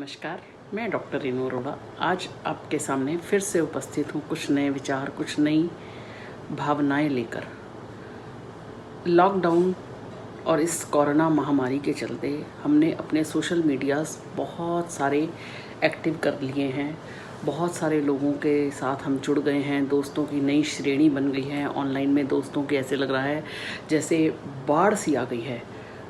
नमस्कार, मैं डॉक्टर रेनू अरोड़ा आज आपके सामने फिर से उपस्थित हूँ कुछ नए विचार, कुछ नई भावनाएं लेकर। लॉकडाउन और इस कोरोना महामारी के चलते हमने अपने सोशल मीडियाज़ बहुत सारे एक्टिव कर लिए हैं। बहुत सारे लोगों के साथ हम जुड़ गए हैं, दोस्तों की नई श्रेणी बन गई है। ऑनलाइन में दोस्तों के ऐसे लग रहा है जैसे बाढ़ सी आ गई है।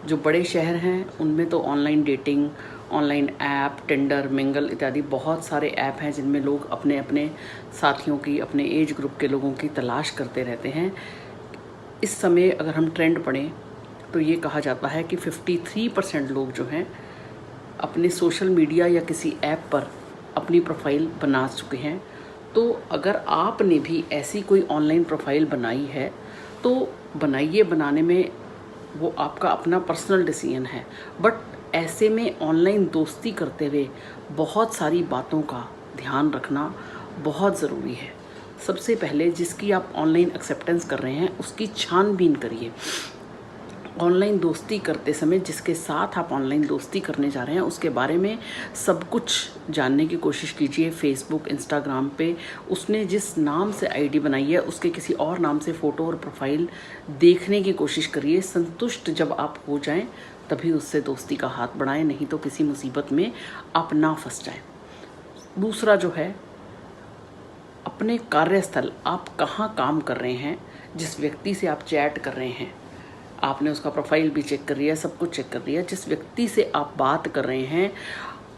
जो बड़े शहर हैं उनमें तो online dating, online app, Tinder, mingle इत्यादि बहुत सारे ऐप हैं जिनमें लोग अपने अपने साथियों की, अपने एज ग्रुप के लोगों की तलाश करते रहते हैं। इस समय अगर हम ट्रेंड पढ़ें तो ये कहा जाता है कि 53% लोग जो हैं अपने सोशल मीडिया या किसी ऐप पर अपनी प्रोफाइल बना चुके हैं। तो अगर आपने भी ऐसी कोई ऑनलाइन प्रोफाइल बनाई है तो बनाइए, बनाने में वो आपका अपना पर्सनल डिसीजन है। बट ऐसे में ऑनलाइन दोस्ती करते हुए बहुत सारी बातों का ध्यान रखना बहुत ज़रूरी है। सबसे पहले जिसकी आप ऑनलाइन एक्सेप्टेंस कर रहे हैं उसकी छानबीन करिए। ऑनलाइन दोस्ती करते समय जिसके साथ आप ऑनलाइन दोस्ती करने जा रहे हैं उसके बारे में सब कुछ जानने की कोशिश कीजिए। फेसबुक, इंस्टाग्राम पे उसने जिस नाम से आईडी बनाई है उसके किसी और नाम से फ़ोटो और प्रोफाइल देखने की कोशिश करिए। संतुष्ट जब आप हो जाएं तभी उससे दोस्ती का हाथ बढ़ाएं, नहीं तो किसी मुसीबत में आप ना फंस जाएं। दूसरा जो है, अपने कार्यस्थल आप कहाँ काम कर रहे हैं, जिस व्यक्ति से आप चैट कर रहे हैं, आपने उसका प्रोफाइल भी चेक कर लिया, सब कुछ चेक कर लिया। जिस व्यक्ति से आप बात कर रहे हैं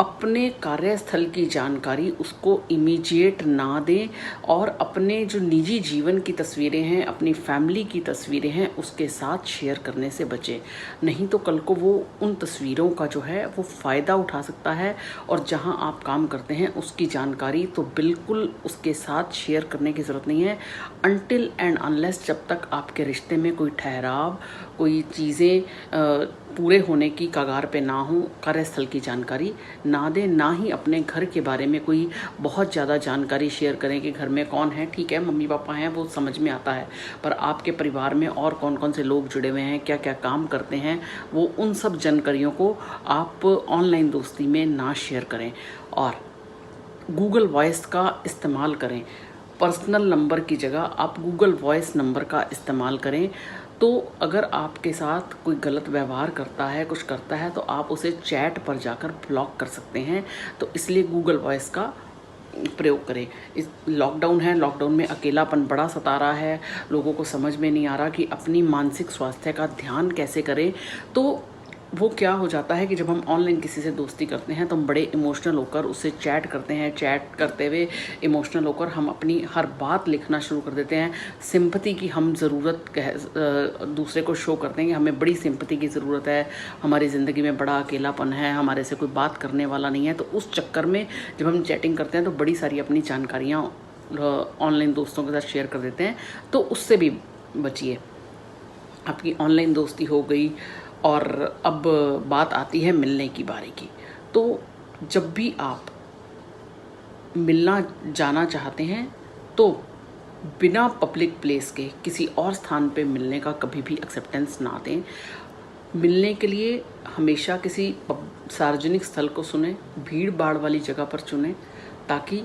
अपने कार्यस्थल की जानकारी उसको इमीडिएट ना दें और अपने जो निजी जीवन की तस्वीरें हैं, अपनी फैमिली की तस्वीरें हैं, उसके साथ शेयर करने से बचें। नहीं तो कल को वो उन तस्वीरों का जो है वो फ़ायदा उठा सकता है और जहां आप काम करते हैं उसकी जानकारी तो बिल्कुल उसके साथ शेयर करने की ज़रूरत नहीं है। अनटिल एंड अनलेस जब तक आपके रिश्ते में कोई ठहराव, कोई चीज़ें पूरे होने की कगार पे ना हो, कार्यस्थल की जानकारी ना दें। ना ही अपने घर के बारे में कोई बहुत ज़्यादा जानकारी शेयर करें कि घर में कौन है। ठीक है, मम्मी पापा हैं, वो समझ में आता है, पर आपके परिवार में और कौन कौन से लोग जुड़े हुए हैं, क्या क्या काम करते हैं, वो उन सब जानकारियों को आप ऑनलाइन दोस्ती में ना शेयर करें। और गूगल वॉइस का इस्तेमाल करें। पर्सनल नंबर की जगह आप गूगल वॉइस नंबर का इस्तेमाल करें। तो अगर आपके साथ कोई गलत व्यवहार करता है, कुछ करता है, तो आप उसे चैट पर जाकर ब्लॉक कर सकते हैं। तो इसलिए गूगल वॉइस का प्रयोग करें। इस लॉकडाउन है, लॉकडाउन में अकेलापन बड़ा सता रहा है, लोगों को समझ में नहीं आ रहा कि अपनी मानसिक स्वास्थ्य का ध्यान कैसे करें। तो वो क्या हो जाता है कि जब हम ऑनलाइन किसी से दोस्ती करते हैं तो हम बड़े इमोशनल होकर उससे चैट करते हैं। चैट करते हुए इमोशनल होकर हम अपनी हर बात लिखना शुरू कर देते हैं। सिंपैथी की हम ज़रूरत दूसरे को शो करते हैं कि हमें बड़ी सिंपैथी की ज़रूरत है, हमारी ज़िंदगी में बड़ा अकेलापन है, हमारे से कोई बात करने वाला नहीं है। तो उस चक्कर में जब हम चैटिंग करते हैं तो बड़ी सारी अपनी जानकारियाँ ऑनलाइन दोस्तों के साथ शेयर कर देते हैं। तो उससे भी बचिए। आपकी ऑनलाइन दोस्ती हो गई और अब बात आती है मिलने की बारी की। तो जब भी आप मिलना जाना चाहते हैं तो बिना पब्लिक प्लेस के किसी और स्थान पे मिलने का कभी भी एक्सेप्टेंस ना दें। मिलने के लिए हमेशा किसी सार्वजनिक स्थल को चुनें, भीड़ भाड़ वाली जगह पर चुनें, ताकि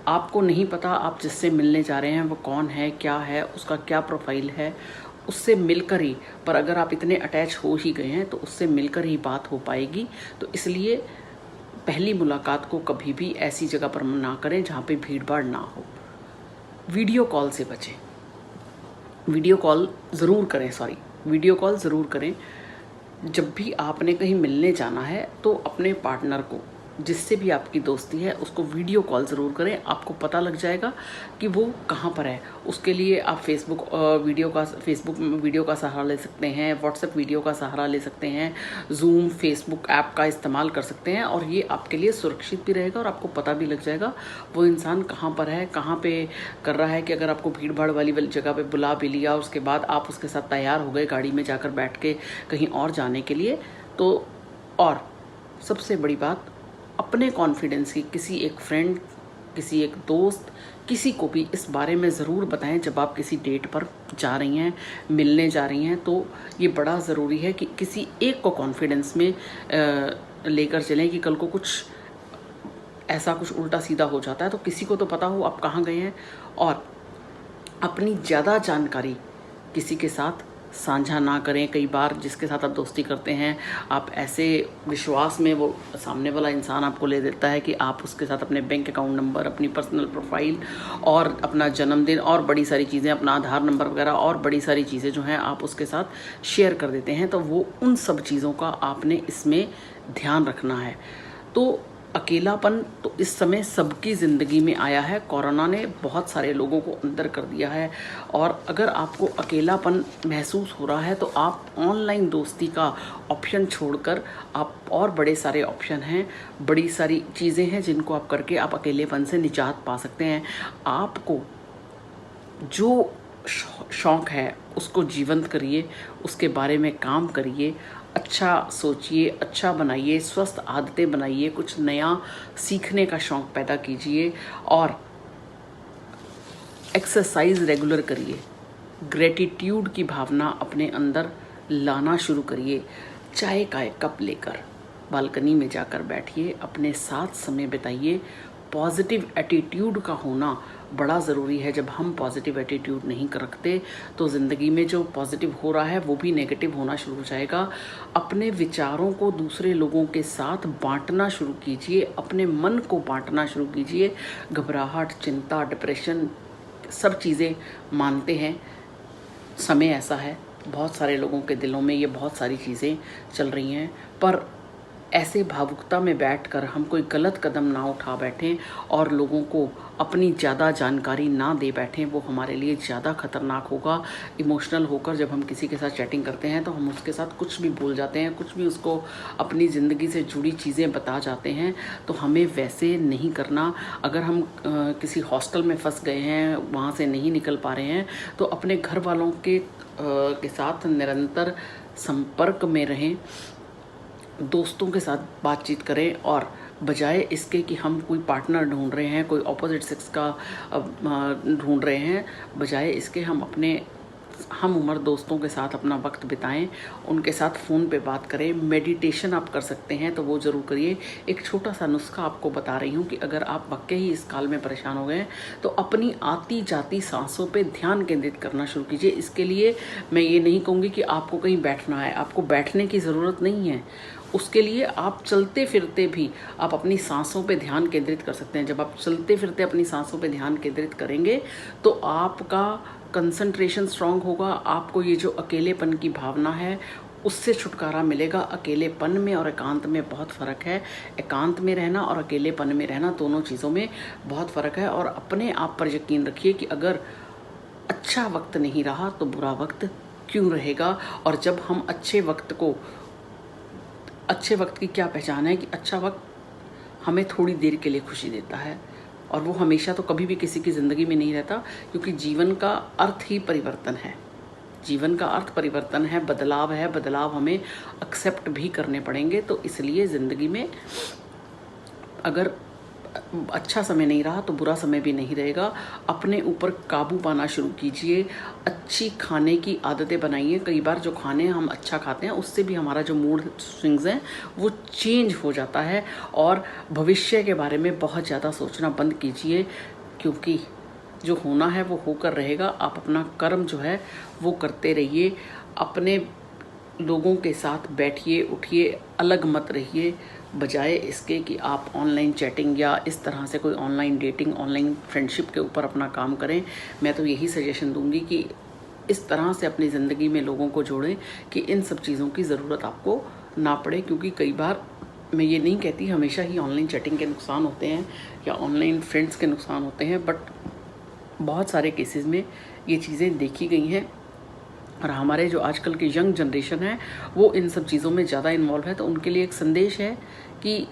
आपको नहीं पता आप जिससे मिलने जा रहे हैं वो कौन है, क्या है, उसका क्या प्रोफाइल है। उससे मिलकर ही, पर अगर आप इतने अटैच हो ही गए हैं तो उससे मिलकर ही बात हो पाएगी। तो इसलिए पहली मुलाकात को कभी भी ऐसी जगह पर ना करें जहाँ पे भीड़ भाड़ ना हो। वीडियो कॉल से बचें। वीडियो कॉल ज़रूर करें। जब भी आपने कहीं मिलने जाना है तो अपने पार्टनर को, जिससे भी आपकी दोस्ती है, उसको वीडियो कॉल ज़रूर करें। आपको पता लग जाएगा कि वो कहाँ पर है। उसके लिए आप फेसबुक वीडियो का सहारा ले सकते हैं, व्हाट्सएप वीडियो का सहारा ले सकते हैं, जूम, फेसबुक ऐप का इस्तेमाल कर सकते हैं। और ये आपके लिए सुरक्षित भी रहेगा और आपको पता भी लग जाएगा वो इंसान कहाँ पर है, कहाँ पे कर रहा है। कि अगर आपको भीड़ भाड़ वाली जगह पर बुला भी लिया, उसके बाद आप उसके साथ तैयार हो गए गाड़ी में जाकर बैठ के कहीं और जाने के लिए, तो और सबसे बड़ी बात, अपने कॉन्फिडेंस की किसी एक फ्रेंड, किसी एक दोस्त, किसी को भी इस बारे में ज़रूर बताएं। जब आप किसी डेट पर जा रही हैं, मिलने जा रही हैं, तो ये बड़ा ज़रूरी है कि किसी एक को कॉन्फिडेंस में लेकर चलें कि कल को कुछ ऐसा कुछ उल्टा सीधा हो जाता है, तो किसी को तो पता हो आप कहाँ गए हैं, और अपनी ज़्यादा जानकारी किसी के साथ साझा ना करें। कई बार जिसके साथ आप दोस्ती करते हैं, आप ऐसे विश्वास में वो सामने वाला इंसान आपको ले देता है कि आप उसके साथ अपने बैंक अकाउंट नंबर, अपनी पर्सनल प्रोफाइल और अपना जन्मदिन और बड़ी सारी चीज़ें, अपना आधार नंबर वगैरह और बड़ी सारी चीज़ें जो हैं आप उसके साथ शेयर कर देते हैं। तो वो उन सब चीज़ों का आपने इसमें ध्यान रखना है। तो अकेलापन तो इस समय सबकी ज़िंदगी में आया है। कोरोना ने बहुत सारे लोगों को अंदर कर दिया है, और अगर आपको अकेलापन महसूस हो रहा है तो आप ऑनलाइन दोस्ती का ऑप्शन छोड़कर आप और बड़े सारे ऑप्शन हैं, बड़ी सारी चीज़ें हैं जिनको आप करके आप अकेलेपन से निजात पा सकते हैं। आपको जो शौक़ है उसको जीवंत करिए, उसके बारे में काम करिए, अच्छा सोचिए, अच्छा बनाइए, स्वस्थ आदतें बनाइए, कुछ नया सीखने का शौक़ पैदा कीजिए और एक्सरसाइज रेगुलर करिए। ग्रेटिट्यूड की भावना अपने अंदर लाना शुरू करिए। चाय का एक कप लेकर बालकनी में जाकर बैठिए, अपने साथ समय बिताइए। पॉजिटिव एटीट्यूड का होना बड़ा ज़रूरी है। जब हम पॉजिटिव एटीट्यूड नहीं रखते तो ज़िंदगी में जो पॉजिटिव हो रहा है वो भी नेगेटिव होना शुरू हो जाएगा। अपने विचारों को दूसरे लोगों के साथ बांटना शुरू कीजिए, अपने मन को बांटना शुरू कीजिए। घबराहट, चिंता, डिप्रेशन सब चीज़ें मानते हैं, समय ऐसा है, बहुत सारे लोगों के दिलों में ये बहुत सारी चीज़ें चल रही हैं, पर ऐसे भावुकता में बैठकर हम कोई गलत कदम ना उठा बैठें और लोगों को अपनी ज़्यादा जानकारी ना दे बैठें। वो हमारे लिए ज़्यादा खतरनाक होगा। इमोशनल होकर जब हम किसी के साथ चैटिंग करते हैं तो हम उसके साथ कुछ भी बोल जाते हैं, कुछ भी उसको अपनी ज़िंदगी से जुड़ी चीज़ें बता जाते हैं। तो हमें वैसे नहीं करना। अगर हम किसी हॉस्टल में फंस गए हैं, वहाँ से नहीं निकल पा रहे हैं, तो अपने घर वालों के साथ निरंतर संपर्क में रहें, दोस्तों के साथ बातचीत करें, और बजाय इसके कि हम कोई पार्टनर ढूंढ रहे हैं, कोई ऑपोजिट सेक्स का ढूंढ रहे हैं, बजाय इसके हम अपने हम उम्र दोस्तों के साथ अपना वक्त बिताएं, उनके साथ फ़ोन पे बात करें। मेडिटेशन आप कर सकते हैं तो वो ज़रूर करिए। एक छोटा सा नुस्खा आपको बता रही हूँ कि अगर आप वाकई ही इस काल में परेशान हो गए हैं तो अपनी आती जाती सांसों पे ध्यान केंद्रित करना शुरू कीजिए। इसके लिए मैं ये नहीं कहूँगी कि आपको कहीं बैठना है, आपको बैठने की ज़रूरत नहीं है। उसके लिए आप चलते फिरते भी आप अपनी सांसों पे ध्यान केंद्रित कर सकते हैं। जब आप चलते फिरते अपनी सांसों पे ध्यान केंद्रित करेंगे तो आपका कंसंट्रेशन स्ट्रांग होगा। आपको ये जो अकेलेपन की भावना है उससे छुटकारा मिलेगा। अकेलेपन में और एकांत में बहुत फ़र्क है। एकांत में रहना और अकेलेपन में रहना, दोनों चीज़ों में बहुत फ़र्क है। और अपने आप पर यकीन रखिए कि अगर अच्छा वक्त नहीं रहा तो बुरा वक्त क्यों रहेगा। और जब हम अच्छे वक्त की क्या पहचान है कि अच्छा वक्त हमें थोड़ी देर के लिए खुशी देता है, और वो हमेशा तो कभी भी किसी की ज़िंदगी में नहीं रहता, क्योंकि जीवन का अर्थ ही परिवर्तन है। जीवन का अर्थ परिवर्तन है, बदलाव है। बदलाव हमें एक्सेप्ट भी करने पड़ेंगे। तो इसलिए ज़िंदगी में अगर अच्छा समय नहीं रहा तो बुरा समय भी नहीं रहेगा। अपने ऊपर काबू पाना शुरू कीजिए। अच्छी खाने की आदतें बनाइए। कई बार जो खाने हम अच्छा खाते हैं उससे भी हमारा जो मूड स्विंग्स हैं वो चेंज हो जाता है। और भविष्य के बारे में बहुत ज़्यादा सोचना बंद कीजिए, क्योंकि जो होना है वो होकर रहेगा। आप अपना कर्म जो है वो करते रहिए। अपने लोगों के साथ बैठिए, उठिए, अलग मत रहिए, बजाय इसके कि आप ऑनलाइन चैटिंग या इस तरह से कोई ऑनलाइन डेटिंग, ऑनलाइन फ्रेंडशिप के ऊपर अपना काम करें। मैं तो यही सजेशन दूंगी कि इस तरह से अपनी ज़िंदगी में लोगों को जोड़ें कि इन सब चीज़ों की ज़रूरत आपको ना पड़े। क्योंकि कई बार, मैं ये नहीं कहती हमेशा ही ऑनलाइन चैटिंग के नुकसान होते हैं या ऑनलाइन फ्रेंड्स के नुकसान होते हैं, बट बहुत सारे केसेस में ये चीज़ें देखी गई हैं। और हमारे जो आजकल की यंग जनरेशन है वो इन सब चीज़ों में ज़्यादा इन्वॉल्व है। तो उनके लिए एक संदेश है कि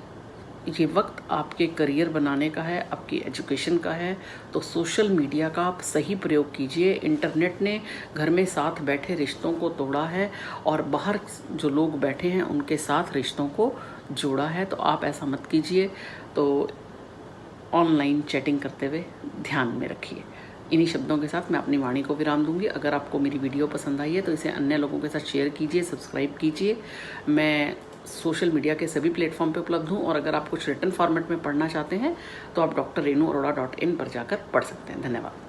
ये वक्त आपके करियर बनाने का है, आपकी एजुकेशन का है। तो सोशल मीडिया का आप सही प्रयोग कीजिए। इंटरनेट ने घर में साथ बैठे रिश्तों को तोड़ा है और बाहर जो लोग बैठे हैं उनके साथ रिश्तों को जोड़ा है। तो आप ऐसा मत कीजिए। तो ऑनलाइन चैटिंग करते हुए ध्यान में रखिए। इन्हीं शब्दों के साथ मैं अपनी वाणी को विराम दूंगी। अगर आपको मेरी वीडियो पसंद आई है तो इसे अन्य लोगों के साथ शेयर कीजिए, सब्सक्राइब कीजिए। मैं सोशल मीडिया के सभी प्लेटफॉर्म पे उपलब्ध हूँ, और अगर आप कुछ रिटन फॉर्मेट में पढ़ना चाहते हैं तो आप drrenooarora.in पर जाकर पढ़ सकते हैं। धन्यवाद।